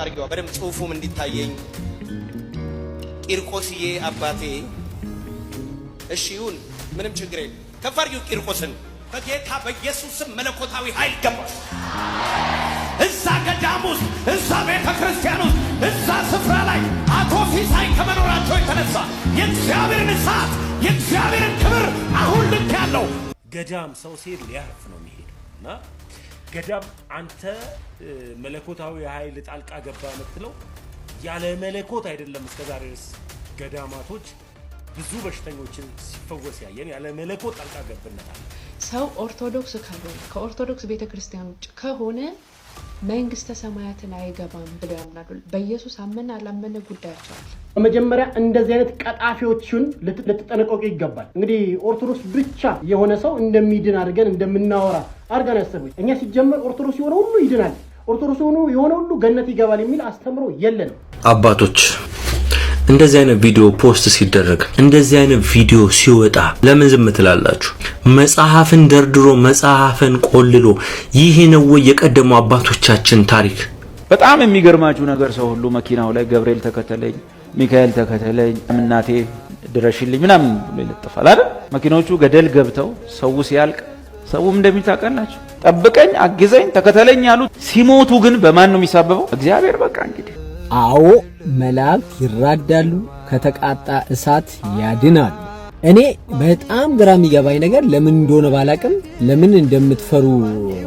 አርጋው በደም ጽሁፉም እንዲታየኝ ቂርቆስዬ አባቴ እሺ ይሁን ምንም ችግር የለም ከፋርጊው ቂርቆስን በጌታ በኢየሱስ ስም መለኮታዊ ኃይል ገባ እዛ ገዳሙስ እዛ ቤተ ክርስቲያኑስ እዛ ስፍራ ላይ አቶ ፊሳይ ከመኖራቸው የተነሳ የእግዚአብሔርን እሳት የእግዚአብሔርን ክብር አሁን ልክ ያለው ገዳም ሰው ሲል ሊያርፍ ነው የሚሄድና ገዳም አንተ መለኮታዊ ኃይል ጣልቃ ገባ የምትለው ያለ መለኮት አይደለም እስከዛሬስ ገዳማቶች ብዙ በሽተኞችን ሲፈወስ ያየን ያለ መለኮት ጣልቃ ገብነት አለ ሰው ኦርቶዶክስ ካልሆነ ከኦርቶዶክስ ቤተክርስቲያን ውጭ ከሆነ መንግስተ ሰማያትን አይገባም ብለው ያምናሉ በኢየሱስ አመነ አላመነ ጉዳያቸው አለ በመጀመሪያ እንደዚህ አይነት ቀጣፊዎችን ልትጠነቀቁ ይገባል እንግዲህ ኦርቶዶክስ ብቻ የሆነ ሰው እንደሚድን አድርገን እንደምናወራ አድርገን ያሰቡኝ እኛ ሲጀመር ኦርቶዶክስ የሆነ ሁሉ ይድናል ኦርቶዶክስ የሆነ ሁሉ ገነት ይገባል የሚል አስተምሮ የለንም አባቶች እንደዚህ አይነት ቪዲዮ ፖስት ሲደረግ እንደዚህ አይነት ቪዲዮ ሲወጣ ለምን ዝም ትላላችሁ መጽሐፍን ደርድሮ መጽሐፍን ቆልሎ ይሄ ነው የቀደሙ አባቶቻችን ታሪክ በጣም የሚገርማችሁ ነገር ሰው ሁሉ መኪናው ላይ ገብርኤል ተከተለኝ ሚካኤል ተከተለኝ እናቴ ድረሽልኝ ምናምን ይለጥፋል አይደል መኪናዎቹ ገደል ገብተው ሰው ሲያልቅ ሰውም እንደሚታቀላችሁ ጠብቀኝ አግዘኝ ተከተለኝ ያሉት ሲሞቱ ግን በማን ነው የሚሳበበው እግዚአብሔር በቃ እንግዲህ አዎ መላእክት ይራዳሉ ከተቃጣ እሳት ያድናሉ እኔ በጣም ግራም ይገባኝ ነገር ለምን እንደሆነ ባላቅም ለምን እንደምትፈሩ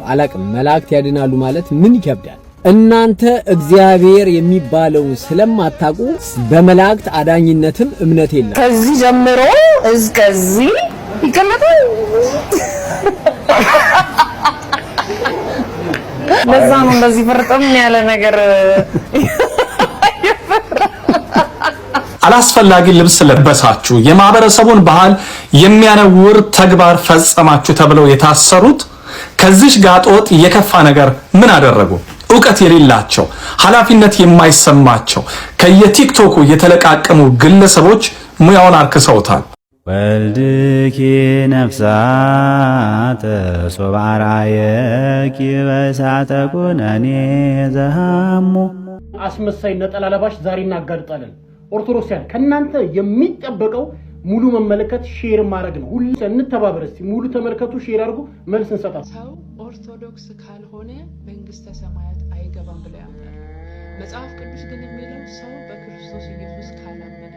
አላቅም መላእክት ያድናሉ ማለት ምን ይከብዳል እናንተ እግዚአብሔር የሚባለው ስለማታቁ በመላእክት አዳኝነትም እምነት የለም ከዚህ ጀምሮ እስከዚህ ይቀመጣል ለዛ ነው እንደዚህ ፍርጥም ያለ ነገር አላስፈላጊ ልብስ ለበሳችሁ የማህበረሰቡን ባህል የሚያነውር ተግባር ፈጸማችሁ ተብለው የታሰሩት ከዚህ ጋጦጥ የከፋ ነገር ምን አደረጉ ዕውቀት የሌላቸው ኃላፊነት የማይሰማቸው ከየቲክቶኩ የተለቃቀሙ ግለሰቦች ሙያውን አርክሰውታል ወልድኪ ነፍሳተ ሶባራየኪ በሳተ ኩነኔ ዘሃሙ አስመሳይ ነጠላ ለባሽ ዛሬ እናጋልጣለን ኦርቶዶክሳን ከናንተ የሚጠበቀው ሙሉ መመለከት ሼር ማድረግ ነው ሁሉ እንተባበር እስቲ ሙሉ ተመልከቱ ሼር አድርጉ መልስ እንሰጣለን ሰው ኦርቶዶክስ ካልሆነ መንግስተ ሰማያት አይገባም ብለው ያምናሉ መጽሐፍ ቅዱስ ግን የሚለው ሰው በክርስቶስ ኢየሱስ ካላመነ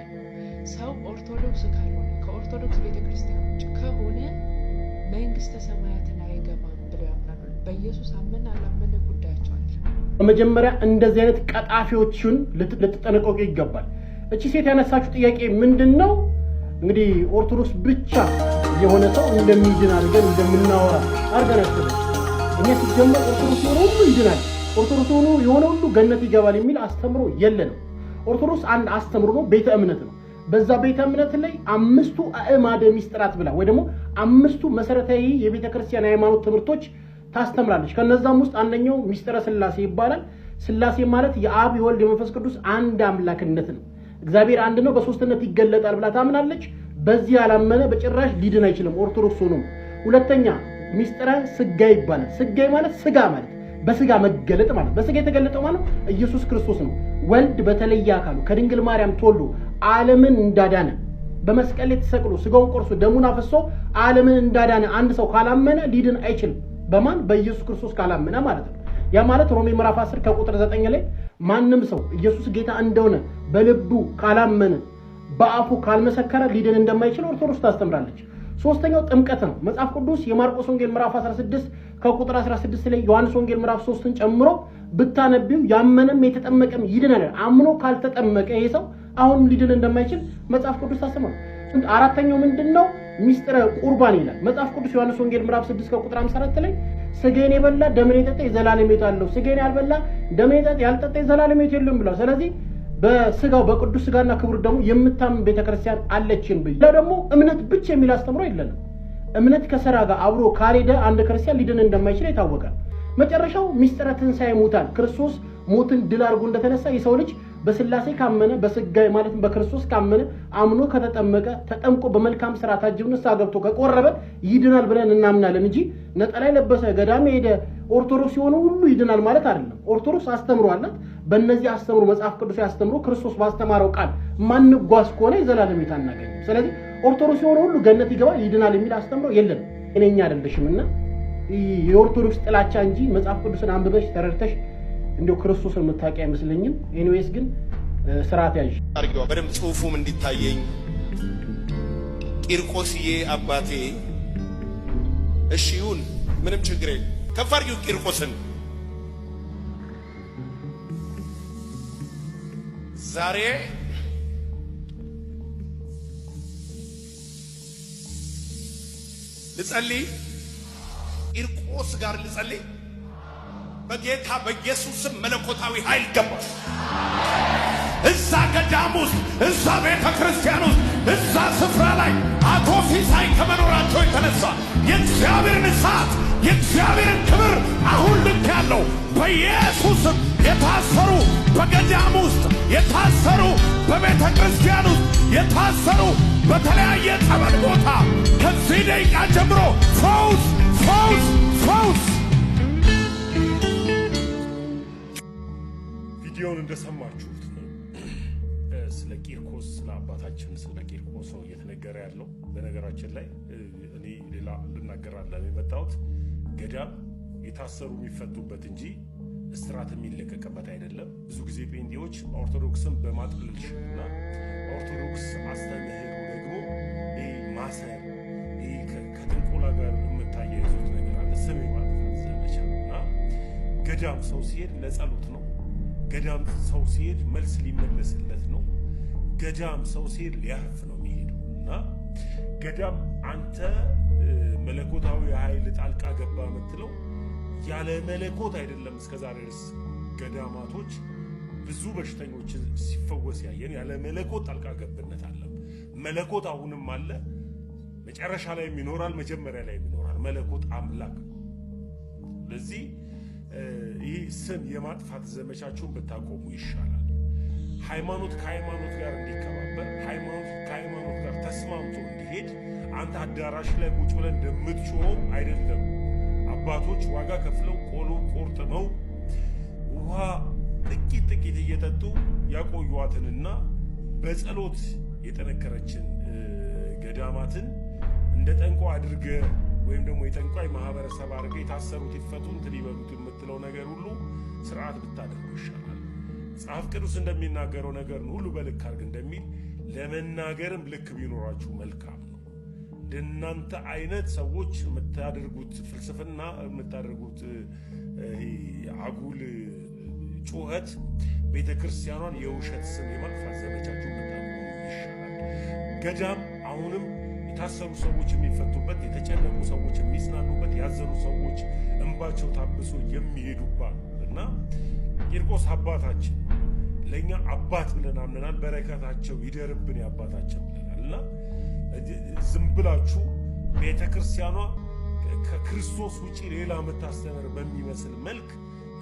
ሰው ኦርቶዶክስ ካልሆነ ከኦርቶዶክስ ቤተክርስቲያን ውጭ ከሆነ መንግስተ ሰማያትን አይገባም ብለው ያምናሉ በኢየሱስ አመነ አላመነ ጉዳያቸው አለ በመጀመሪያ እንደዚህ አይነት ቀጣፊዎችን ልትጠነቀቁ ይገባል እቺ ሴት ያነሳችሁ ጥያቄ ምንድነው እንግዲህ ኦርቶዶክስ ብቻ የሆነ ሰው እንደሚድን አድርገን እንደምናወራ አድርገን ያሰቡኝ እኛ ሲጀመር ኦርቶዶክስ ሁሉ ይድናል ኦርቶዶክስ የሆነ ሁሉ ገነት ይገባል የሚል አስተምሮ የለንም ኦርቶዶክስ አንድ አስተምሮ ነው ቤተ እምነት ነው በዛ ቤተ እምነት ላይ አምስቱ አእማደ ሚስጥራት ብላ ወይ ደግሞ አምስቱ መሰረታዊ የቤተ ክርስቲያን ሃይማኖት ትምህርቶች ታስተምራለች ከነዛም ውስጥ አንደኛው ሚስጥረ ስላሴ ይባላል ስላሴ ማለት የአብ የወልድ የመንፈስ ቅዱስ አንድ አምላክነት ነው እግዚአብሔር አንድ ነው በሶስትነት ይገለጣል ብላ ታምናለች በዚህ ያላመነ በጭራሽ ሊድን አይችልም ኦርቶዶክስ ሆኖ ሁለተኛ ሚስጥረ ስጋይ ይባላል ስጋይ ማለት ስጋ ማለት በስጋ መገለጥ ማለት በስጋ የተገለጠው ማለት ኢየሱስ ክርስቶስ ነው ወልድ በተለየ አካሉ ከድንግል ማርያም ተወልዶ ዓለምን እንዳዳነ በመስቀል ላይ ተሰቅሎ ስጋውን ቆርሶ ደሙን አፍሶ ዓለምን እንዳዳነ አንድ ሰው ካላመነ ሊድን አይችልም በማን በኢየሱስ ክርስቶስ ካላመነ ማለት ነው ያ ማለት ሮሜ ምዕራፍ 10 ከቁጥር 9 ላይ ማንንም ሰው ኢየሱስ ጌታ እንደሆነ በልቡ ካላመነ በአፉ ካልመሰከረ ሊድን እንደማይችል ኦርቶዶክስ ታስተምራለች ሶስተኛው ጥምቀት ነው መጽሐፍ ቅዱስ የማርቆስ ወንጌል ምዕራፍ 16 ከቁጥር 16 ላይ ዮሐንስ ወንጌል ምዕራፍ 3ን ጨምሮ ብታነቢው ያመነም የተጠመቀም ይድናል አምኖ ካልተጠመቀ ይሄ ሰው አሁን ሊድን እንደማይችል መጽሐፍ ቅዱስ ታስተምራለች አራተኛው ምንድነው ሚስጥረ ቁርባን ይላል መጽሐፍ ቅዱስ ዮሐንስ ወንጌል ምዕራፍ 6 ከቁጥር 54 ላይ ስጋዬን የበላ ደሜን የጠጣ የዘላለም ሕይወት አለው ስጋዬን ያልበላ ደሜን ያልጠጣ የዘላለም ሕይወት የለውም ብሏል ስለዚህ በስጋው በቅዱስ ስጋና ክቡር ደግሞ የምታምን ቤተክርስቲያን አለችን ብዬ ደግሞ እምነት ብቻ የሚል አስተምሮ የለንም እምነት ከሥራ ጋር አብሮ ካልሄደ አንድ ክርስቲያን ሊድን እንደማይችል የታወቀ መጨረሻው ሚስጥረ ትንሣኤ ሙታን ክርስቶስ ሞትን ድል አድርጎ እንደተነሳ የሰው ልጅ በስላሴ ካመነ በስጋይ ማለት በክርስቶስ ካመነ አምኖ ከተጠመቀ ተጠምቆ በመልካም ሥራ ታጅብን ንስሐ ገብቶ ከቆረበ ይድናል ብለን እናምናለን እንጂ ነጠላ ለበሰ ገዳም ሄደ ኦርቶዶክስ የሆነ ሁሉ ይድናል ማለት አይደለም። ኦርቶዶክስ አስተምሮ አላት። በእነዚህ አስተምሮ መጽሐፍ ቅዱስ ያስተምሮ ክርስቶስ ባስተማረው ቃል ማንጓዝ ከሆነ የዘላለም ሕይወት አናገኝም። ስለዚህ ኦርቶዶክስ የሆነ ሁሉ ገነት ይገባል ይድናል የሚል አስተምሮ የለም። እኔኛ አይደለሽምና የኦርቶዶክስ ጥላቻ እንጂ መጽሐፍ ቅዱስን አንብበሽ ተረድተሽ እንደው ክርስቶስን መታቂያ አይመስለኝም። ኤኒዌይስ ግን ስርዓት ያዥ አርጋው በደም ጽሁፉም እንዲታየኝ ቂርቆስዬ አባቴ እሺ ይሁን ምንም ችግር የለም። ከፍ አድርጊው ቂርቆስን። ዛሬ ልጸልይ ቂርቆስ ጋር ልጸልይ። በጌታ በኢየሱስ ስም መለኮታዊ ኃይል ገባ። እዛ ገዳም ውስጥ እዛ ቤተ ክርስቲያን ውስጥ እዛ ስፍራ ላይ አቶ ሲሳይ ከመኖራቸው የተነሳ የእግዚአብሔርን እሳት የእግዚአብሔርን ክብር አሁን ልክ ያለው በኢየሱስ ስም የታሰሩ በገዳም ውስጥ የታሰሩ በቤተ ክርስቲያን ውስጥ የታሰሩ በተለያየ ጸበል ቦታ ከዚህ ደቂቃ ጀምሮ ፈውስ ፈውስ ፈውስ። ቪዲዮውን እንደሰማችሁት ስለ ቂርቆስ ስለ አባታችን ስለ ቂርቆስ ነው እየተነገረ ያለው። በነገራችን ላይ እኔ ሌላ ልናገራለን የመጣሁት ገዳም የታሰሩ የሚፈቱበት እንጂ እስራት የሚለቀቅበት አይደለም። ብዙ ጊዜ ጴንጤዎች ኦርቶዶክስን በማጥለልሽና ኦርቶዶክስ አስተምህሮ ደግሞ ማሰር ከጥንቆላ ጋር የምታያይዙት ነገር አለ። ስም የማጥፋት ዘመቻና ገዳም ሰው ሲሄድ ለጸሎት ነው። ገዳም ሰው ሲሄድ መልስ ሊመለስለት ነው። ገዳም ሰው ሲሄድ ሊያርፍ ነው የሚሄደው እና ገዳም አንተ መለኮታዊ ኃይል ጣልቃ ገባ የምትለው ያለ መለኮት አይደለም። እስከዛሬ ድረስ ገዳማቶች ብዙ በሽተኞችን ሲፈወስ ያየን ያለ መለኮት ጣልቃ ገብነት አለ። መለኮት አሁንም አለ፣ መጨረሻ ላይ ይኖራል፣ መጀመሪያ ላይ ይኖራል። መለኮት አምላክ። ለዚህ ይህ ስም የማጥፋት ዘመቻችሁን ብታቆሙ ይሻላል። ሃይማኖት ከሃይማኖት ጋር እንዲከባበር፣ ሃይማኖት ከሃይማኖት ጋር ተስማምቶ እንዲሄድ አንተ አዳራሽ ላይ ቁጭ ብለን እንደምትጮኸው አይደለም። አባቶች ዋጋ ከፍለው ቆሎ ቆርጥመው ውሃ ጥቂት ጥቂት እየጠጡ ያቆዩዋትንና በጸሎት የጠነከረችን ገዳማትን እንደ ጠንቋ አድርገ ወይም ደግሞ የጠንቋይ ማህበረሰብ አድርገ የታሰሩት ይፈቱ እንትን ይበሉት የምትለው ነገር ሁሉ ስርዓት ብታደርጉ ይሻላል። መጽሐፍ ቅዱስ እንደሚናገረው ነገር ሁሉ በልክ አድርግ እንደሚል ለመናገርም ልክ ቢኖራችሁ መልካም ነው። እንደናንተ አይነት ሰዎች የምታደርጉት ፍልስፍና የምታደርጉት አጉል ጩኸት ቤተክርስቲያኗን የውሸት ስም የማጥፋት ዘመቻችሁ ብታቆሙ ይሻላል። ገዳም አሁንም የታሰሩ ሰዎች የሚፈቱበት፣ የተጨነቁ ሰዎች የሚጽናኑበት፣ ያዘኑ ሰዎች እንባቸው ታብሶ የሚሄዱባት እና ቂርቆስ አባታችን ለኛ አባት ብለን አምነናል። በረከታቸው ይደርብን የአባታችን ብለናል እና ዝም ብላችሁ ቤተክርስቲያኗ ከክርስቶስ ውጪ ሌላ የምታስተምር በሚመስል መልክ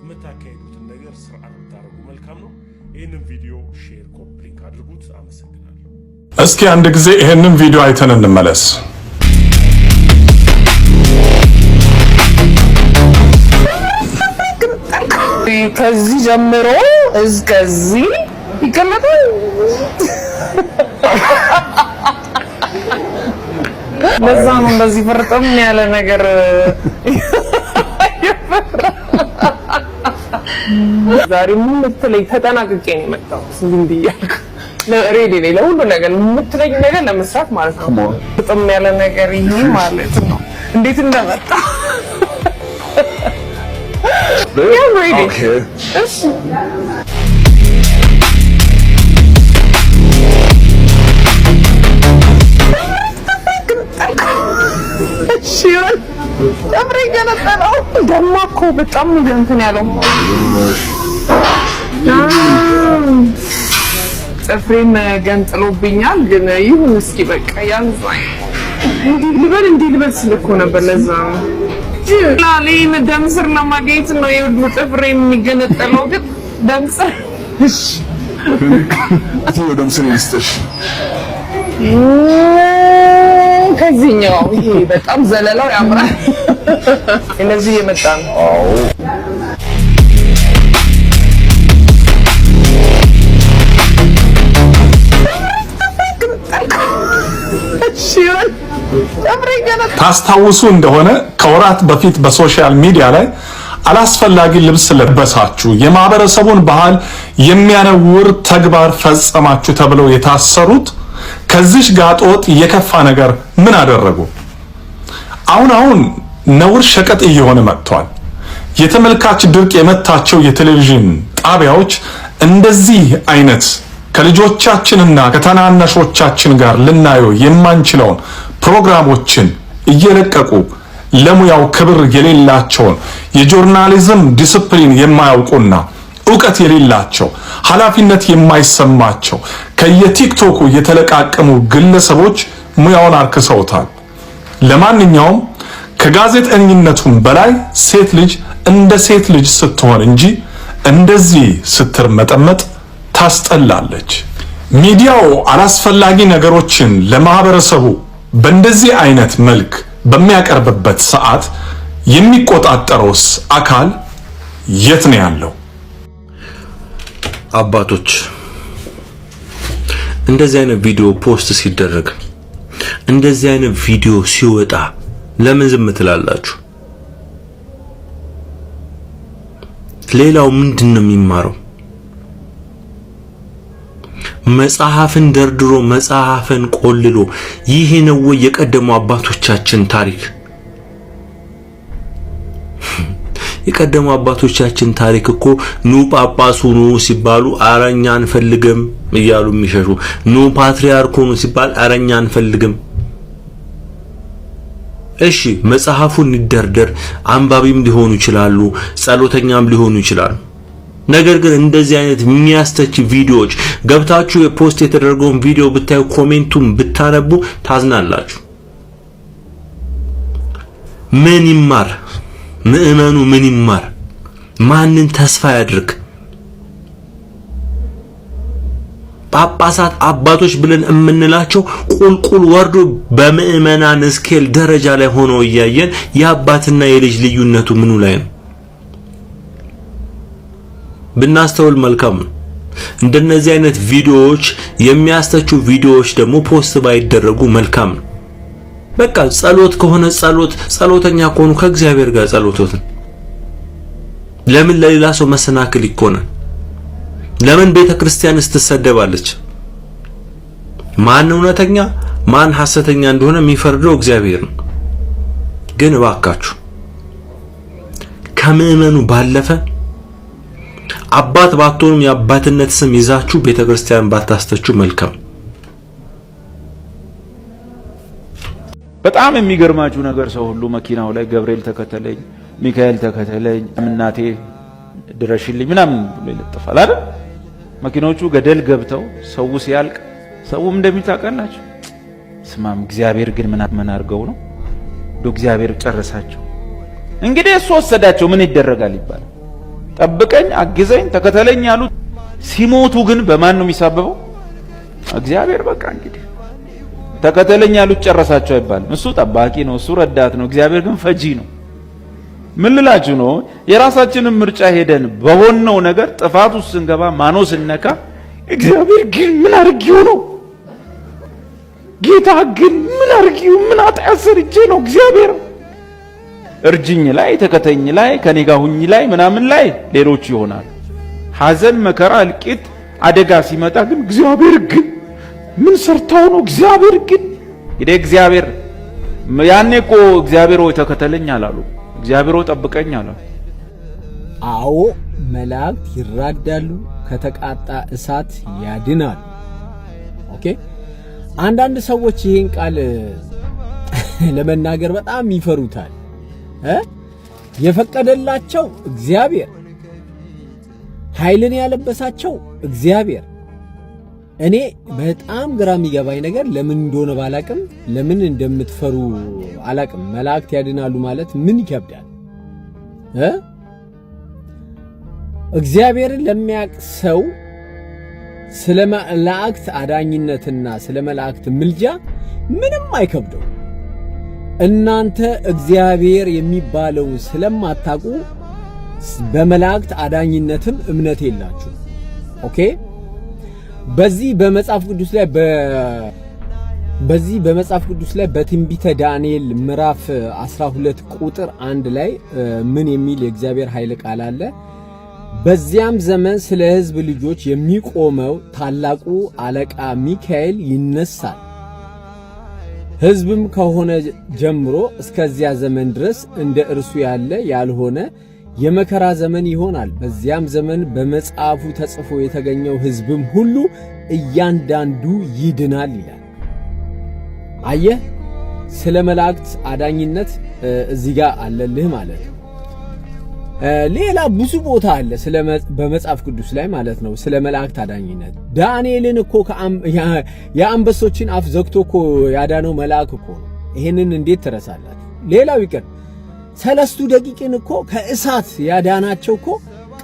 የምታካሄዱትን ነገር ስርዓት ብታደርጉ መልካም ነው። ይህንን ቪዲዮ ሼር፣ ኮፒ ሊንክ አድርጉት። አመሰግናለሁ። እስኪ አንድ ጊዜ ይህንን ቪዲዮ አይተን እንመለስ። ከዚህ ጀምሮ እስከዚህ ይቀመጣል። ለዛ ነው እንደዚህ ፍርጥም ያለ ነገር ዛሬ ምን ልትለኝ ተጠናቅቄ ነው የመጣሁት። ዝም ብያለሁ ለሬዲ ላይ ለሁሉ ነገር የምትለኝ ነገር ለመስራት ማለት ነው። ፍርጥም ያለ ነገር ይሄ ማለት ነው። እንዴት እንደመጣ እሺ ጨፍሬ ገነጠለው ደማ እኮ በጣም እንትን ያለው ጨፍሬን ገንጥሎብኛል። ግን ይሁን እስኪ በቃ ያንዛኝ እንዲህ ልበል ስል እኮ ነበር። ለዛ ነው ላሌን ደምስር ለማግኘት ነው የሁሉ ጨፍሬ የሚገነጠለው። ግን ደምስር እሺ ደምስር ይስጥሽ ከዚህኛው ይሄ በጣም ዘለላው ያምራል። እነዚህ የመጣ ነው። ታስታውሱ እንደሆነ ከወራት በፊት በሶሻል ሚዲያ ላይ አላስፈላጊ ልብስ ለበሳችሁ፣ የማህበረሰቡን ባህል የሚያነውር ተግባር ፈጸማችሁ ተብለው የታሰሩት ከዚህ ጋጦጥ የከፋ ነገር ምን አደረጉ? አሁን ነውር ሸቀጥ እየሆነ መጥቷል። የተመልካች ድርቅ የመታቸው የቴሌቪዥን ጣቢያዎች እንደዚህ አይነት ከልጆቻችንና ከተናናሾቻችን ጋር ልናየው የማንችለውን ፕሮግራሞችን እየለቀቁ ለሙያው ክብር የሌላቸውን የጆርናሊዝም ዲስፕሊን የማያውቁና ዕውቀት የሌላቸው ኃላፊነት የማይሰማቸው ከየቲክቶኩ የተለቃቀሙ ግለሰቦች ሙያውን አርክሰውታል። ለማንኛውም ከጋዜጠኝነቱም በላይ ሴት ልጅ እንደ ሴት ልጅ ስትሆን እንጂ እንደዚህ ስትርመጠመጥ ታስጠላለች። ሚዲያው አላስፈላጊ ነገሮችን ለማህበረሰቡ በእንደዚህ አይነት መልክ በሚያቀርብበት ሰዓት የሚቆጣጠረውስ አካል የት ነው ያለው? አባቶች እንደዚህ አይነት ቪዲዮ ፖስት ሲደረግ እንደዚህ አይነት ቪዲዮ ሲወጣ ለምን ዝም ትላላችሁ? ሌላው ምንድነው የሚማረው? መጽሐፍን ደርድሮ መጽሐፍን ቆልሎ ይሄ ነው የቀደሙ አባቶቻችን ታሪክ? የቀደሙ አባቶቻችን ታሪክ እኮ ኑ ጳጳሱ ኑ ሲባሉ አረኛ አንፈልግም እያሉ የሚሸሹ፣ ኑ ፓትሪያርኩ ኑ ሲባል አረኛ አንፈልግም። እሺ መጽሐፉን ይደርደር፣ አንባቢም ሊሆኑ ይችላሉ፣ ጸሎተኛም ሊሆኑ ይችላሉ። ነገር ግን እንደዚህ አይነት የሚያስተች ቪዲዮዎች ገብታችሁ የፖስት የተደረገውን ቪዲዮ ብታዩ ኮሜንቱን ብታነቡ ታዝናላችሁ። ምን ይማር ምእመኑ? ምን ይማር? ማንን ተስፋ ያድርግ? ጳጳሳት አባቶች ብለን የምንላቸው ቁልቁል ወርዶ በምእመናን ስኬል ደረጃ ላይ ሆኖ እያየን የአባትና የልጅ ልዩነቱ ምኑ ላይ ነው? ብናስተውል መልካም ነው። እንደነዚህ አይነት ቪዲዮዎች የሚያስተቹ ቪዲዮዎች ደግሞ ፖስት ባይደረጉ መልካም ነው። በቃ ጸሎት ከሆነ ጸሎተኛ ከሆኑ ከእግዚአብሔር ጋር ጸሎቶትን ለምን ለሌላ ሰው መሰናክል ይኮናል? ለምን ቤተክርስቲያንስ ትሰደባለች? ማን እውነተኛ ማን ሐሰተኛ እንደሆነ የሚፈርደው እግዚአብሔር ነው። ግን እባካችሁ ከምእመኑ ባለፈ አባት ባትሆኑም የአባትነት ስም ይዛችሁ ቤተክርስቲያን ባታስተቹ መልካም። በጣም የሚገርማችሁ ነገር ሰው ሁሉ መኪናው ላይ ገብርኤል ተከተለኝ፣ ሚካኤል ተከተለኝ፣ እናቴ ድረሽልኝ ምናምን ብሎ ይለጥፋል አይደል? መኪኖቹ ገደል ገብተው ሰው ሲያልቅ ሰውም እንደሚታቀላችሁ ስማም። እግዚአብሔር ግን ምን አድርገው ነው እግዚአብሔር ጨረሳቸው። እንግዲህ እሱ ወሰዳቸው ምን ይደረጋል ይባላል። ጠብቀኝ፣ አግዘኝ፣ ተከተለኝ ያሉት ሲሞቱ ግን በማን ነው የሚሳበበው? እግዚአብሔር። በቃ እንግዲህ ተከተለኝ ያሉት ጨረሳቸው አይባልም። እሱ ጠባቂ ነው፣ እሱ ረዳት ነው። እግዚአብሔር ግን ፈጂ ነው። ምን ልላችሁ ነው? የራሳችንን ምርጫ ሄደን በሆነው ነገር ጥፋት ውስጥ ስንገባ ማኖ ስነካ እግዚአብሔር ግን ምን አርጊው ነው? ጌታ ግን ምን አርጊው? ምን ኃጢአት ሰርቼ ነው? እግዚአብሔር እርጅኝ ላይ ተከተኝ ላይ ከኔ ጋር ሁኝ ላይ ምናምን ላይ ሌሎች ይሆናል። ሐዘን፣ መከራ፣ እልቂት፣ አደጋ ሲመጣ ግን እግዚአብሔር ግን ምን ሰርታው ነው? እግዚአብሔር ግን እግዚአብሔር ያኔ እኮ እግዚአብሔር ሆይ ተከተለኝ አላሉ። እግዚአብሔር ሆይ ጠብቀኝ አላሉ። አዎ መላእክት ይራዳሉ፣ ከተቃጣ እሳት ያድናሉ። ኦኬ። አንዳንድ ሰዎች ይሄን ቃል ለመናገር በጣም ይፈሩታል። የፈቀደላቸው እግዚአብሔር፣ ኃይልን ያለበሳቸው እግዚአብሔር። እኔ በጣም ግራ የሚገባኝ ነገር ለምን እንደሆነ ባላቅም፣ ለምን እንደምትፈሩ አላቅም። መላእክት ያድናሉ ማለት ምን ይከብዳል? እግዚአብሔርን ለሚያውቅ ሰው ስለ መላእክት አዳኝነትና ስለ መላእክት ምልጃ ምንም አይከብደው። እናንተ እግዚአብሔር የሚባለውን ስለማታውቁ በመላእክት አዳኝነትም እምነት የላችሁ። ኦኬ በዚህ በመጽሐፍ ቅዱስ ላይ በትንቢተ ዳንኤል ምዕራፍ 12 ቁጥር 1 ላይ ምን የሚል የእግዚአብሔር ኃይለ ቃል አለ? በዚያም ዘመን ስለ ሕዝብ ልጆች የሚቆመው ታላቁ አለቃ ሚካኤል ይነሳል። ሕዝብም ከሆነ ጀምሮ እስከዚያ ዘመን ድረስ እንደ እርሱ ያለ ያልሆነ የመከራ ዘመን ይሆናል። በዚያም ዘመን በመጽሐፉ ተጽፎ የተገኘው ሕዝብም ሁሉ እያንዳንዱ ይድናል ይላል። አየህ፣ ስለ መላእክት አዳኝነት እዚህ ጋር አለልህ ማለት ነው። ሌላ ብዙ ቦታ አለ በመጽሐፍ ቅዱስ ላይ ማለት ነው ስለ መላእክት አዳኝነት። ዳንኤልን እኮ የአንበሶችን አፍ ዘግቶ እኮ ያዳነው መልአክ እኮ ነው። ይሄንን እንዴት ትረሳላችሁ? ሌላው ይቅር 3 ደቂቅን እኮ ከእሳት ያዳናቸው እኮ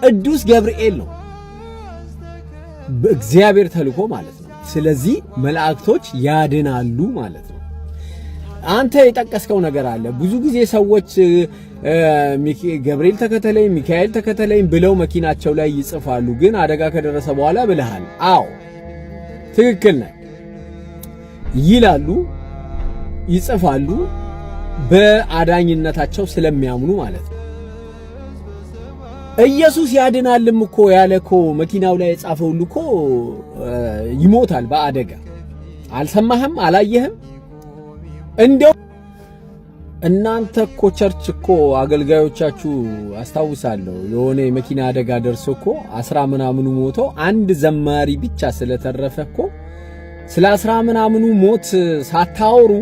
ቅዱስ ገብርኤል ነው፣ በእግዚአብሔር ተልኮ ማለት ነው። ስለዚህ መላእክቶች ያድናሉ ማለት ነው። አንተ የጠቀስከው ነገር አለ። ብዙ ጊዜ ሰዎች ገብርኤል ተከተለኝ፣ ሚካኤል ተከተለኝ ብለው መኪናቸው ላይ ይጽፋሉ። ግን አደጋ ከደረሰ በኋላ ብለሃል። አዎ ትክክል ነህ ይላሉ፣ ይጽፋሉ በአዳኝነታቸው ስለሚያምኑ ማለት ነው። ኢየሱስ ያድናልም እኮ ያለ እኮ መኪናው ላይ የጻፈው ሁሉ እኮ ይሞታል በአደጋ። አልሰማህም? አላየህም? እንደው እናንተ እኮ ቸርች እኮ አገልጋዮቻችሁ አስታውሳለሁ የሆነ የመኪና አደጋ ደርሶ እኮ 10 ምናምኑ ሞቶ አንድ ዘማሪ ብቻ ስለተረፈ እኮ ስለ 10 ምናምኑ ሞት ሳታወሩ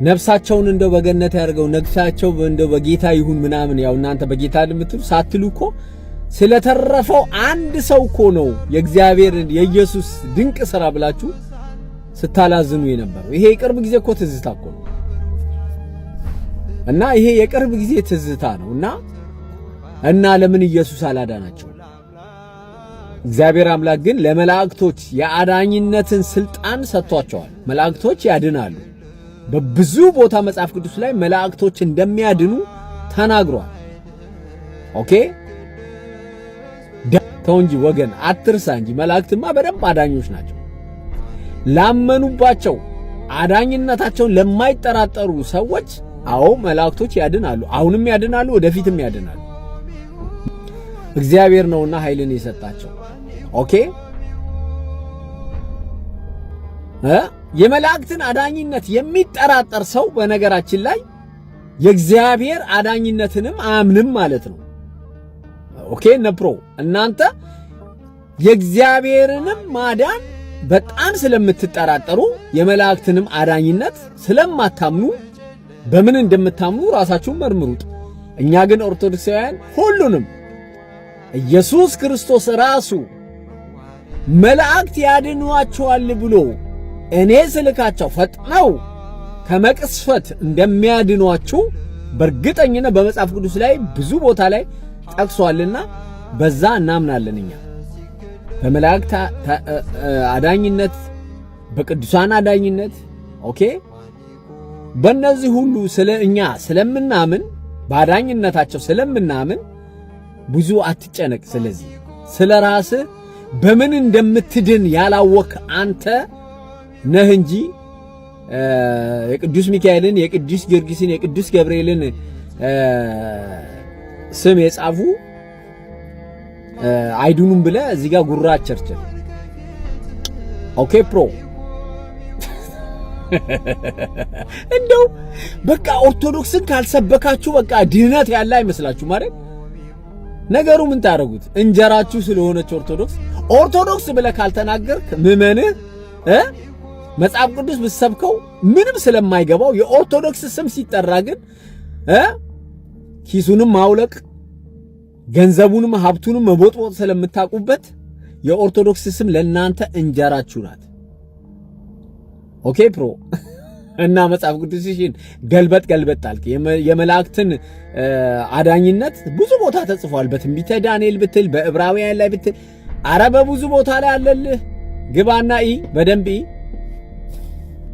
ነፍሳቸውን እንደው በገነት ያርገው ነፍሳቸው እንደው በጌታ ይሁን ምናምን ያው እናንተ በጌታ ልምትሉ ሳትሉ እኮ ስለተረፈው አንድ ሰው እኮ ነው የእግዚአብሔር የኢየሱስ ድንቅ ሥራ ብላችሁ ስታላዝኑ የነበረው። ይሄ የቅርብ ጊዜ እኮ ትዝታ እኮ ነው እና ይሄ የቅርብ ጊዜ ትዝታ ነውና እና ለምን ኢየሱስ አላዳናቸው? እግዚአብሔር አምላክ ግን ለመላእክቶች የአዳኝነትን ስልጣን ሰጥቷቸዋል። መላእክቶች ያድናሉ። በብዙ ቦታ መጽሐፍ ቅዱስ ላይ መላእክቶች እንደሚያድኑ ተናግሯል። ኦኬ ተው እንጂ ወገን አትርሳ እንጂ መላእክትማ በደንብ አዳኞች ናቸው። ላመኑባቸው አዳኝነታቸውን ለማይጠራጠሩ ሰዎች አዎ መላእክቶች ያድናሉ። አሁንም ያድናሉ፣ ወደፊትም ያድናሉ። እግዚአብሔር ነውና ኃይልን የሰጣቸው። ኦኬ የመላእክትን አዳኝነት የሚጠራጠር ሰው በነገራችን ላይ የእግዚአብሔር አዳኝነትንም አያምንም ማለት ነው። ኦኬ ነፕሮ እናንተ የእግዚአብሔርንም ማዳን በጣም ስለምትጠራጠሩ የመላእክትንም አዳኝነት ስለማታምኑ በምን እንደምታምኑ ራሳችሁን መርምሩት። እኛ ግን ኦርቶዶክሳውያን ሁሉንም ኢየሱስ ክርስቶስ ራሱ መላእክት ያድኗቸዋል ብሎ እኔ ስልካቸው ፈጥነው ከመቅስፈት እንደሚያድኗችሁ በእርግጠኝነት በመጽሐፍ ቅዱስ ላይ ብዙ ቦታ ላይ ጠቅሷልና በዛ እናምናለን። እኛ በመላእክት አዳኝነት፣ በቅዱሳን አዳኝነት ኦኬ በእነዚህ ሁሉ እኛ ስለምናምን በአዳኝነታቸው ስለምናምን ብዙ አትጨነቅ። ስለዚህ ስለ ራስህ በምን እንደምትድን ያላወቅ አንተ ነህ እንጂ የቅዱስ ሚካኤልን፣ የቅዱስ ጊዮርጊስን፣ የቅዱስ ገብርኤልን ስም የጻፉ አይዱኑም ብለህ እዚህ ጋር ጉራ ቸርቸር። ኦኬ ፕሮ እንደው በቃ ኦርቶዶክስን ካልሰበካችሁ በቃ ድህነት ያለ አይመስላችሁ ማለት ነገሩ። ምን ታረጉት? እንጀራችሁ ስለሆነች ኦርቶዶክስ ብለህ ካልተናገርክ ምዕመንህ መጽሐፍ ቅዱስ ብትሰብከው ምንም ስለማይገባው የኦርቶዶክስ ስም ሲጠራ ግን ኪሱንም ማውለቅ ገንዘቡንም ሀብቱንም መቦጥቦጥ ስለምታውቁበት የኦርቶዶክስ ስም ለእናንተ እንጀራችሁ ናት። ኦኬ ፕሮ እና መጽሐፍ ቅዱስሽን ገልበጥ አልክ። የመላእክትን አዳኝነት ብዙ ቦታ ተጽፏል። በትንቢተ ዳንኤል ብትል፣ በዕብራውያን ላይ ብትል፣ አረ በብዙ ቦታ ላይ አለልህ። ግባና በደንብ